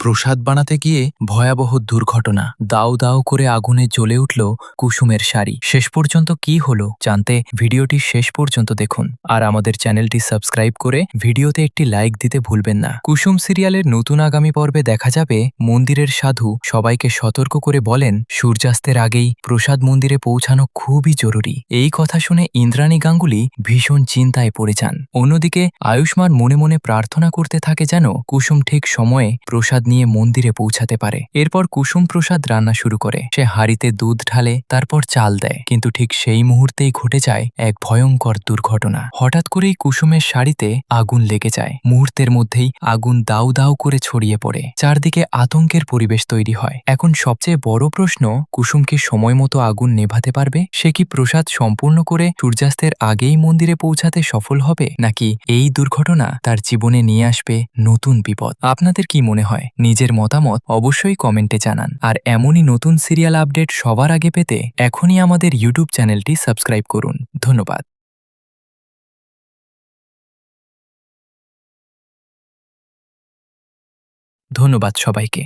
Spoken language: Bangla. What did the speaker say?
প্রসাদ বানাতে গিয়ে ভয়াবহ দুর্ঘটনা। দাউ দাউ করে আগুনে জ্বলে উঠল কুসুমের শাড়ি। শেষ পর্যন্ত কি হলো জানতে ভিডিওটি শেষ পর্যন্ত দেখুন, আর আমাদের চ্যানেলটি সাবস্ক্রাইব করে ভিডিওতে একটি লাইক দিতে ভুলবেন না। কুসুম সিরিয়ালের নতুন আগামী পর্বে দেখা যাবে মন্দিরের সাধু সবাইকে সতর্ক করে বলেন সূর্যাস্তের আগেই প্রসাদ মন্দিরে পৌঁছানো খুবই জরুরি। এই কথা শুনে ইন্দ্রাণী গাঙ্গুলি ভীষণ চিন্তায় পড়ে যান। অন্যদিকে আয়ুষ্মান মনে মনে প্রার্থনা করতে থাকে যেন কুসুম ঠিক সময়ে প্রসাদ নিয়ে মন্দিরে পৌঁছাতে পারে। এরপর কুসুম প্রসাদ রান্না শুরু করে। সে হাঁড়িতে দুধ ঢালে, তারপর চাল দেয়, কিন্তু ঠিক সেই মুহূর্তেই ঘটে যায় এক ভয়ঙ্কর দুর্ঘটনা। হঠাৎ করেই কুসুমের শাড়িতে আগুন লেগে যায়। মুহূর্তের মধ্যেই আগুন দাউ দাউ করে ছড়িয়ে পড়ে। চারদিকে আতঙ্কের পরিবেশ তৈরি হয়। এখন সবচেয়ে বড় প্রশ্ন, কুসুম কি সময় মতো আগুন নেভাতে পারবে? সে কি প্রসাদ সম্পূর্ণ করে সূর্যাস্তের আগেই মন্দিরে পৌঁছাতে সফল হবে, নাকি এই দুর্ঘটনা তার জীবনে নিয়ে আসবে নতুন বিপদ? আপনাদের কি মনে হয়? নিজের মতামত অবশ্যই কমেন্টে জানান। আর এমনই নতুন সিরিয়াল আপডেট সবার আগে পেতে এখনই আমাদের ইউটিউব চ্যানেলটি সাবস্ক্রাইব করুন। ধন্যবাদ। ধন্যবাদ সবাইকে।